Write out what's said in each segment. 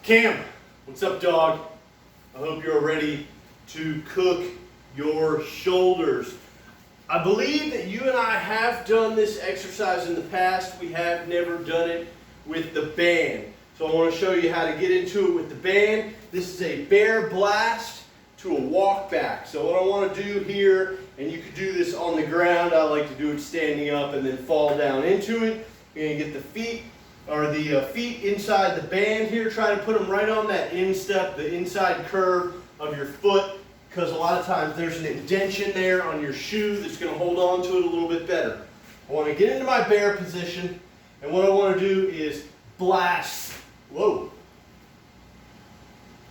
Cam, what's up, dog? I hope you're ready to cook your shoulders. I believe that you and I have done this exercise in the past. We have never done it with the band. So I want to show you how to get into it with the band. This is a bear blast to a walk back. So what I want to do here, and you could do this on the ground, I like to do it standing up and then fall down into it. You're going to get the feet inside the band here. Try to put them right on that instep, the inside curve of your foot, because a lot of times there's an indentation there on your shoe that's going to hold on to it a little bit better. I want to get into my bear position, and what I want to do is blast. Whoa.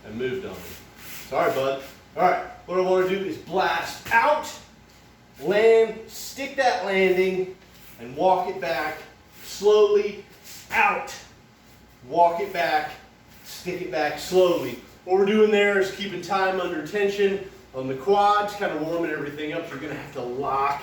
I moved on me. Sorry, bud. All right, what I want to do is blast out, land, stick that landing, and walk it back slowly out. Walk it back, stick it back slowly. What we're doing there is keeping time under tension on the quads, kind of warming everything up. You're going to have to lock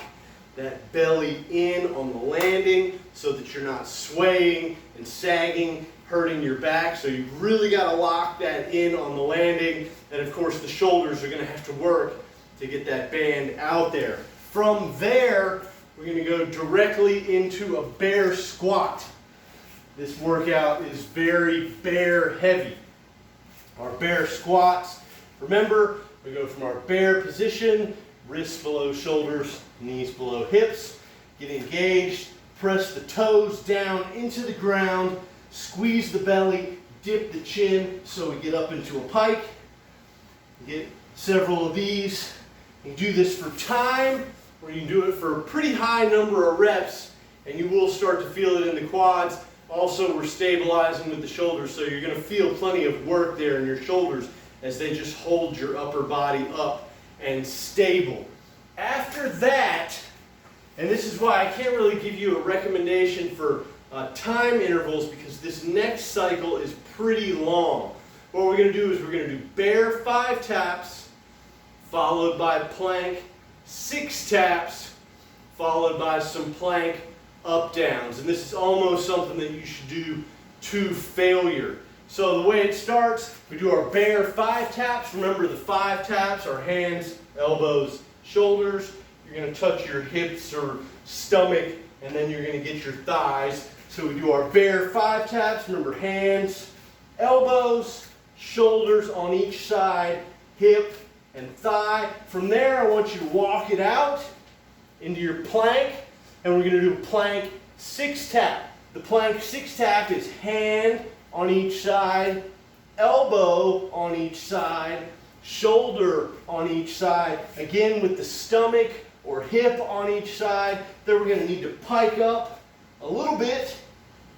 that belly in on the landing so that you're not swaying and sagging, hurting your back. So you've really got to lock that in on the landing. And of course the shoulders are going to have to work to get that band out there. From there, we're going to go directly into a bear squat. This workout is very bear heavy. Our bear squats, remember, we go from our bear position, wrists below shoulders, knees below hips, get engaged, press the toes down into the ground, squeeze the belly, dip the chin so we get up into a pike. Get several of these. You do this for time, or you can do it for a pretty high number of reps, and you will start to feel it in the quads. Also, we're stabilizing with the shoulders, so you're going to feel plenty of work there in your shoulders as they just hold your upper body up and stable. After that, and this is why I can't really give you a recommendation for time intervals, because this next cycle is pretty long. What we're going to do is we're going to do bear 5 taps, followed by plank 6 taps, followed by some plank up downs. And this is almost something that you should do to failure. So the way it starts, we do our bear 5 taps. Remember, the 5 taps are hands, elbows, shoulders. You're going to touch your hips or stomach, and then you're going to get your thighs. So we do our bear 5 taps. Remember, hands, elbows, shoulders on each side, hip and thigh. From there, I want you to walk it out into your plank, and we're going to do a plank 6 tap. The plank 6 tap is hand on each side, elbow on each side, shoulder on each side, again with the stomach or hip on each side. Then we're going to need to pike up a little bit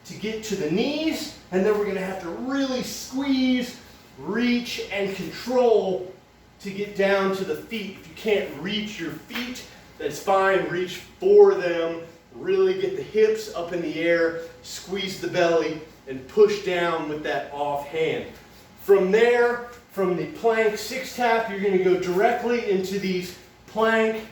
to get to the knees, and then we're going to have to really squeeze, reach, and control to get down to the feet. If you can't reach your feet, that's fine. Reach for them. Really get the hips up in the air, squeeze the belly, and push down with that off hand. From there, from the plank 6 tap, you're going to go directly into these plank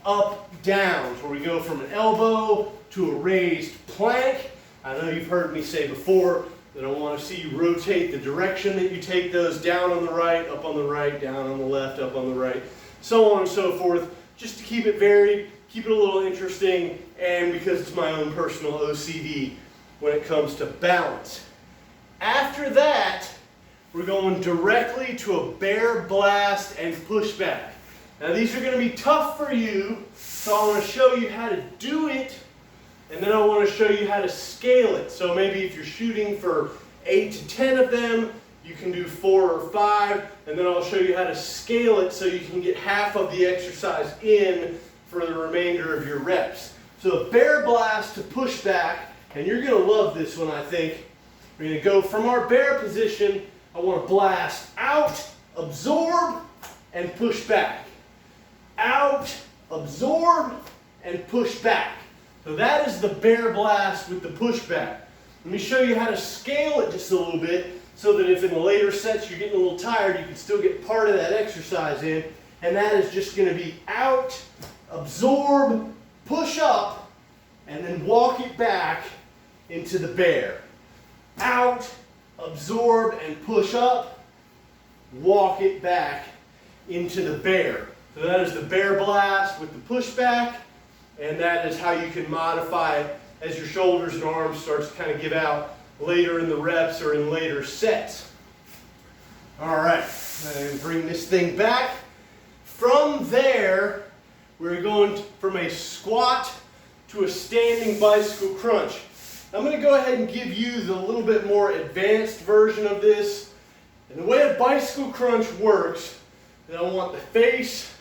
up downs, where we go from an elbow to a raised plank. I know you've heard me say before that I want to see you rotate the direction that you take those, down on the right, up on the right, down on the left, up on the right, so on and so forth, just to keep it varied, keep it a little interesting, and because it's my own personal OCD when it comes to balance. After that, we're going directly to a bear blast and pushback. Now these are going to be tough for you, so I want to show you how to do it, and then I want to show you how to scale it. So maybe if you're shooting for 8 to 10 of them, you can do 4 or 5, and then I'll show you how to scale it so you can get half of the exercise in for the remainder of your reps. So a bear blast to pushback, and you're going to love this one, I think. We're going to go from our bear position. I want to blast out, absorb, and push back. Out, absorb, and push back. So that is the bear blast with the pushback. Let me show you how to scale it just a little bit, so that if in the later sets you're getting a little tired, you can still get part of that exercise in. And that is just going to be out, absorb, push up, and then walk it back into the bear. Out, absorb and push up, walk it back into the bear. So that is the bear blast with the pushback, and that is how you can modify it as your shoulders and arms starts to kind of give out later in the reps or in later sets. All right, and bring this thing back. From there, we're going from a squat to a standing bicycle crunch. I'm going to go ahead and give you the little bit more advanced version of this. And the way a bicycle crunch works is I want the face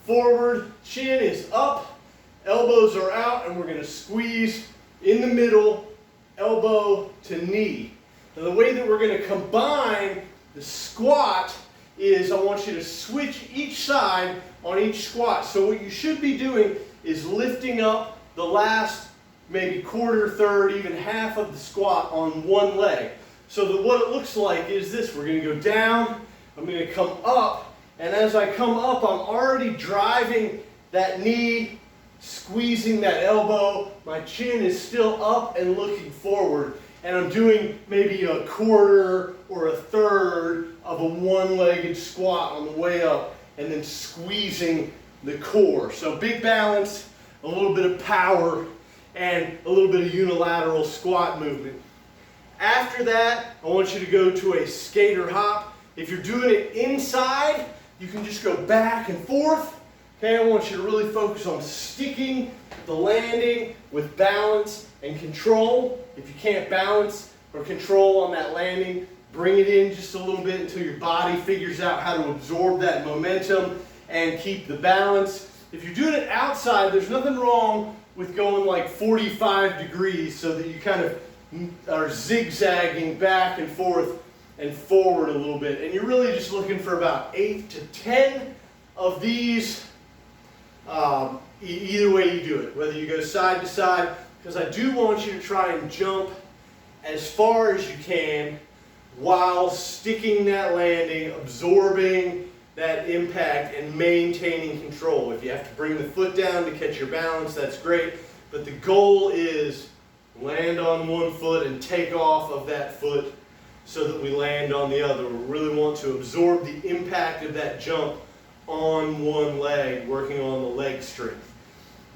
forward, chin is up, elbows are out, and we're going to squeeze in the middle, elbow to knee. Now the way that we're going to combine the squat is I want you to switch each side on each squat. So what you should be doing is lifting up the last maybe quarter, third, even half of the squat on one leg. So that what it looks like is this. We're going to go down, I'm going to come up, and as I come up, I'm already driving that knee, squeezing that elbow. My chin is still up and looking forward, and I'm doing maybe a quarter or a third of a one-legged squat on the way up, and then squeezing the core. So big balance, a little bit of power, and a little bit of unilateral squat movement. After that, I want you to go to a skater hop. If you're doing it inside, you can just go back and forth. Okay, I want you to really focus on sticking the landing with balance and control. If you can't balance or control on that landing, bring it in just a little bit until your body figures out how to absorb that momentum and keep the balance. If you're doing it outside, there's nothing wrong with going like 45 degrees so that you kind of are zigzagging back and forth and forward a little bit. And you're really just looking for about 8 to 10 of these, either way you do it, whether you go side to side, because I do want you to try and jump as far as you can while sticking that landing, absorbing that impact, and maintaining control. If you have to bring the foot down to catch your balance, that's great, but the goal is land on one foot and take off of that foot so that we land on the other. We really want to absorb the impact of that jump on one leg, working on the leg strength.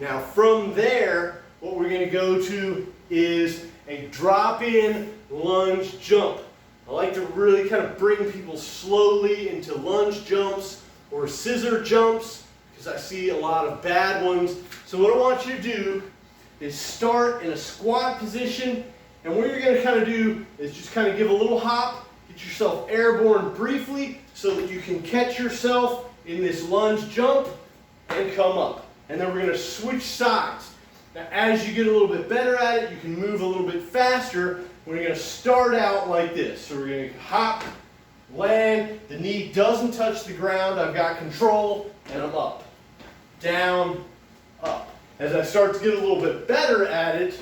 Now from there, what we're going to go to is a drop-in lunge jump. I like to really kind of bring people slowly into lunge jumps or scissor jumps because I see a lot of bad ones. So what I want you to do is start in a squat position, and what you're going to kind of do is just kind of give a little hop, get yourself airborne briefly so that you can catch yourself in this lunge jump and come up. And then we're going to switch sides. Now as you get a little bit better at it, you can move a little bit faster. We're going to start out like this. So we're going to hop, land, the knee doesn't touch the ground, I've got control, and I'm up, down, up. As I start to get a little bit better at it,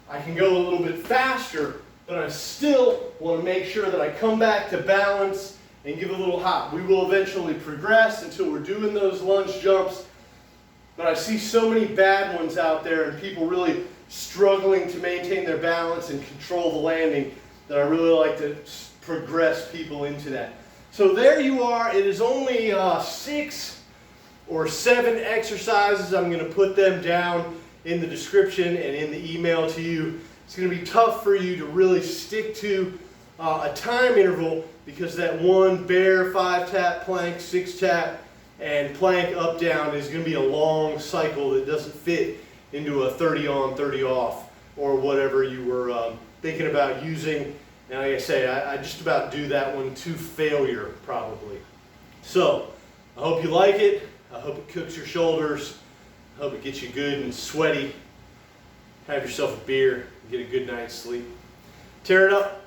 I can go a little bit faster, but I still want to make sure that I come back to balance and give a little hop. We will eventually progress until we're doing those lunge jumps, but I see so many bad ones out there and people really struggling to maintain their balance and control the landing that I really like to progress people into that. So there you are. It is only 6 or 7 exercises. I'm going to put them down in the description and in the email to you. It's going to be tough for you to really stick to a time interval because that one bear 5-tap, plank 6-tap, and plank up down is going to be a long cycle that doesn't fit into a 30 on 30 off or whatever you were thinking about using. And like I say, I just about do that one to failure probably. So I hope you like it. I hope it cooks your shoulders. I hope it gets you good and sweaty. Have yourself a beer and get a good night's sleep. Tear it up.